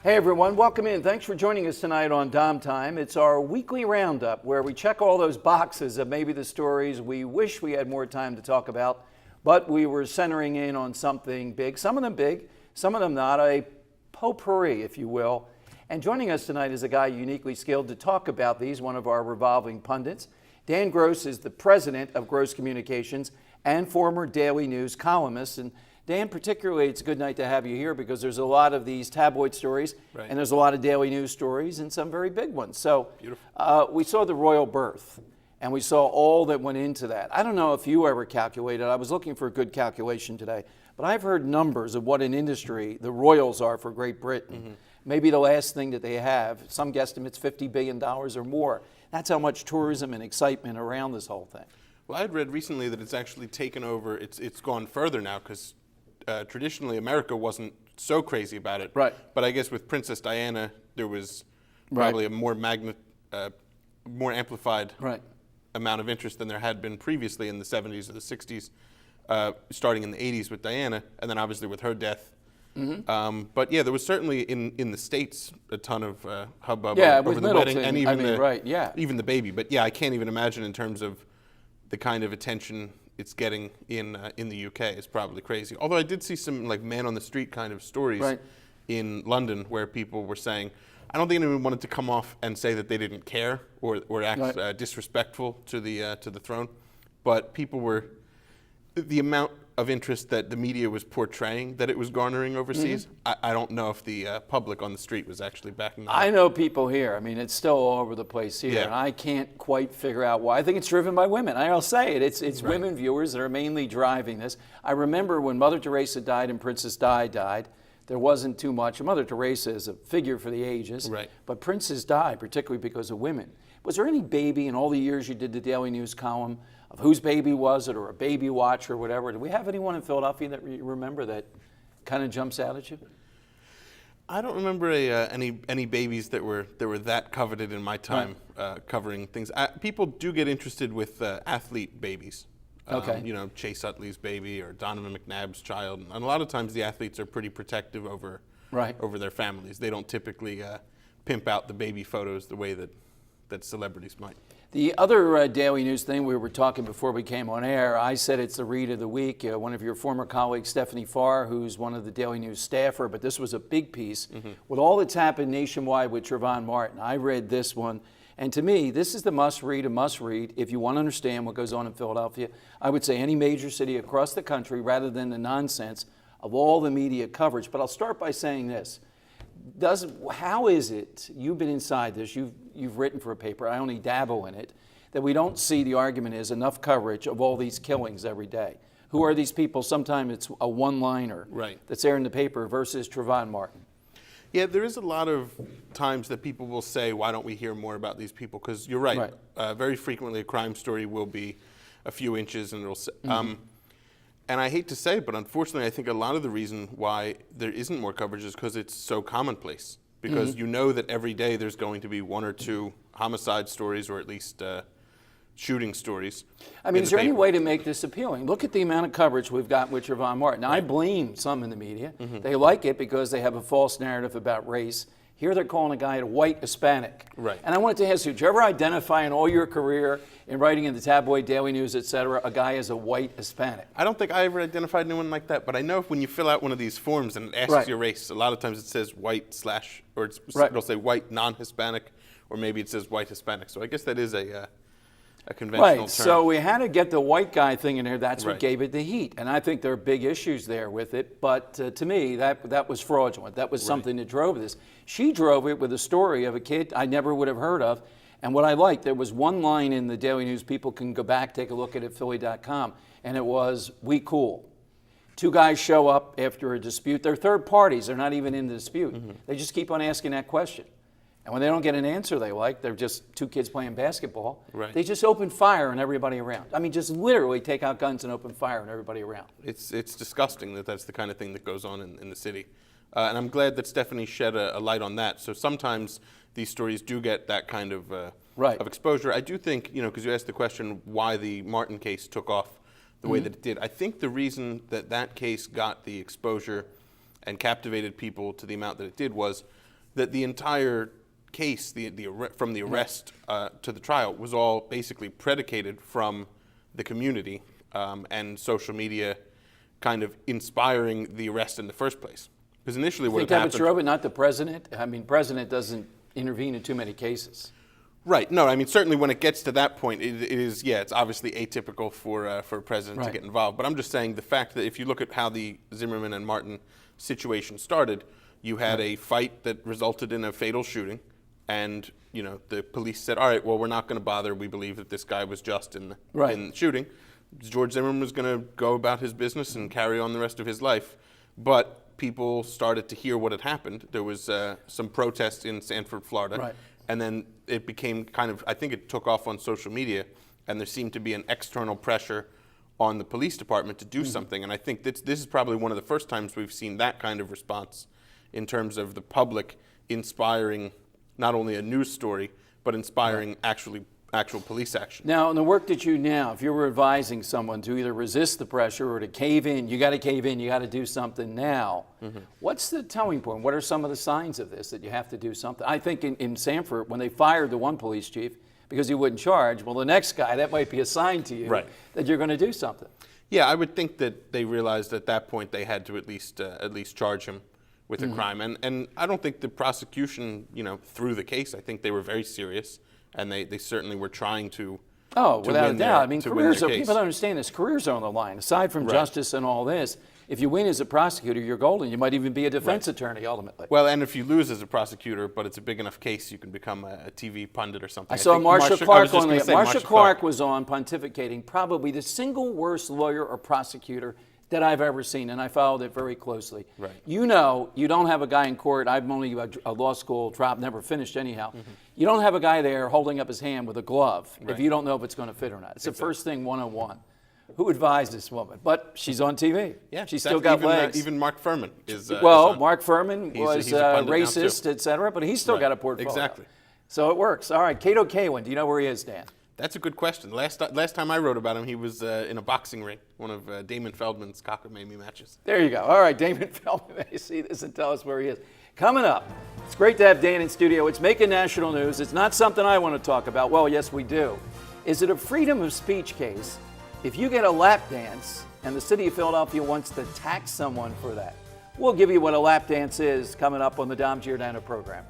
Hey everyone, welcome in. Thanks for joining us tonight on DomTime. It's our weekly roundup where we check all those boxes of maybe the stories we wish we had more time to talk about, but we were centering in on something big, some of them not, a potpourri, if you will. And joining us tonight is a guy uniquely skilled to talk about these, one of our revolving pundits. Dan Gross is the president of Gross Communications and former Daily News columnist. And Dan, particularly, it's a good night to have you here because there's a lot of these tabloid stories, and there's a lot of daily news stories and some very big ones. So we saw the royal birth, and we saw all that went into that. I don't know if you ever calculated. I was looking for a good calculation today, but I've heard numbers of what an industry the royals are for Great Britain. Maybe the last thing that they have, some guesstimates $50 billion or more. That's how much tourism and excitement around this whole thing. Well, I had read recently that it's actually taken over, it's gone further now because traditionally America wasn't so crazy about it. Right. But I guess with Princess Diana, there was probably a more amplified amount of interest than there had been previously in the 70s or the 60s, starting in the 80s with Diana, and then obviously with her death. But yeah, there was certainly in the States a ton of hubbub over the wedding and even even the baby. But yeah, I can't even imagine in terms of the kind of attention it's getting in the UK. It's probably crazy. Although I did see some like man on the street kind of stories in London where people were saying, I don't think anyone wanted to come off and say that they didn't care or act disrespectful to the throne, but people were, the amount of interest that the media was portraying that it was garnering overseas, I don't know if the public on the street was actually backing that. I know people here. I mean, it's still all over the place here, and I can't quite figure out why. I think it's driven by women. I'll say it. It's women viewers that are mainly driving this. I remember when Mother Teresa died and Princess Di died, there wasn't too much. Mother Teresa is a figure for the ages, but Princess Di, particularly because of women. Was there any baby in all the years you did the Daily News column of whose baby was it, or a baby watch or whatever? Do we have anyone in Philadelphia that you remember that kind of jumps out at you? I don't remember any babies that were that coveted in my time covering things. People do get interested with athlete babies. You know, Chase Utley's baby or Donovan McNabb's child, and a lot of times the athletes are pretty protective over their families. They don't typically pimp out the baby photos the way that celebrities might. The other Daily News thing, we were talking before we came on air, I said it's the read of the week. One of your former colleagues, Stephanie Farr, who's one of the Daily News staffer, but this was a big piece. With all that's happened nationwide with Trayvon Martin, I read this one, and to me, this is the must read if you want to understand what goes on in Philadelphia. I would say any major city across the country rather than the nonsense of all the media coverage. But I'll start by saying this. How is it, you've been inside this, you've written for a paper, I only dabble in it, that we don't see the argument is enough coverage of all these killings every day? Who are these people? Sometimes it's a one-liner that's there in the paper versus Trayvon Martin. Yeah, there is a lot of times that people will say, why don't we hear more about these people? Because you're right. Very frequently a crime story will be a few inches and it'll say, and I hate to say it, but unfortunately, I think a lot of the reason why there isn't more coverage is because it's so commonplace. Because you know that every day there's going to be one or two homicide stories or at least shooting stories. I mean, is there any way to make this appealing? Look at the amount of coverage we've got with Trayvon Martin. Now, I blame some in the media. They like it because they have a false narrative about race. Here they're calling a guy a white Hispanic. And I wanted to ask you, did you ever identify in all your career in writing in the tabloid, Daily News, et cetera, a guy as a white Hispanic? I don't think I ever identified anyone like that, but I know when you fill out one of these forms and it asks your race, a lot of times it says white / or it'll say white non-Hispanic, or maybe it says white Hispanic. So I guess that is a conventional term. So we had to get the white guy thing in there. That's what gave it the heat. And I think there are big issues there with it. But to me, that was fraudulent. That was something that drove this. She drove it with a story of a kid I never would have heard of. And what I liked, there was one line in the Daily News, people can go back, take a look at it, Philly.com, and it was, "We cool." Two guys show up after a dispute. They're third parties. They're not even in the dispute. They just keep on asking that question. And when they don't get an answer they like, they're just two kids playing basketball. They just open fire on everybody around. I mean, just literally take out guns and open fire on everybody around. It's disgusting that that's the kind of thing that goes on in the city. And I'm glad that Stephanie shed a light on that. So sometimes these stories do get that kind of exposure. I do think, because you asked the question why the Martin case took off the way that it did. I think the reason that case got the exposure and captivated people to the amount that it did was that the entire case, from the arrest to the trial, was all basically predicated from the community and social media kind of inspiring the arrest in the first place. Because initially what Think that happened... was true, but not the president? I mean, president doesn't intervene in too many cases. Right. No, I mean, certainly when it gets to that point, it's obviously atypical for a president to get involved. But I'm just saying the fact that if you look at how the Zimmerman and Martin situation started, you had a fight that resulted in a fatal shooting, and the police said, all right, well, we're not going to bother. We believe that this guy was just in the shooting. George Zimmerman was going to go about his business and carry on the rest of his life. But people started to hear what had happened. There was some protests in Sanford, Florida. Right. And then it became I think it took off on social media, and there seemed to be an external pressure on the police department to do something. And I think this is probably one of the first times we've seen that kind of response in terms of the public inspiring not only a news story, but inspiring actual police action. Now, in the work that you now, if you were advising someone to either resist the pressure or to cave in, you got to cave in, you got to do something now. What's the telling point? What are some of the signs of this, that you have to do something? I think in Sanford, when they fired the one police chief because he wouldn't charge, well, the next guy, that might be a sign to you that you're going to do something. Yeah, I would think that they realized at that point they had to at least charge him with a crime. And I don't think the prosecution, threw the case. I think they were very serious. And they certainly were trying to. Oh, without a doubt. I mean, careers people don't understand this. Careers are on the line. Aside from justice and all this, if you win as a prosecutor, you're golden. You might even be a defense attorney ultimately. Well, and if you lose as a prosecutor, but it's a big enough case, you can become a TV pundit or something. I saw Marcia Clark on there. Marcia Clark was on pontificating, probably the single worst lawyer or prosecutor that I've ever seen, and I followed it very closely. Right. You don't have a guy in court. I'm only a law school drop, never finished anyhow. You don't have a guy there holding up his hand with a glove if you don't know if it's going to fit or not. It's the first thing 101. Who advised this woman? But she's on TV. Yeah, she's still got legs. Even Mark Furman is. Mark Furman was racist, etc., but he's still got a portfolio. Exactly. So it works. All right, Cato Kawan, do you know where he is, Dan? That's a good question. Last time I wrote about him, he was in a boxing ring, one of Damon Feldman's cockamamie matches. There you go. All right, Damon Feldman may see this and tell us where he is. Coming up, it's great to have Dan in studio. It's making national news. It's not something I want to talk about. Well, yes, we do. Is it a freedom of speech case if you get a lap dance and the city of Philadelphia wants to tax someone for that? We'll give you what a lap dance is coming up on the Dom Giordano program.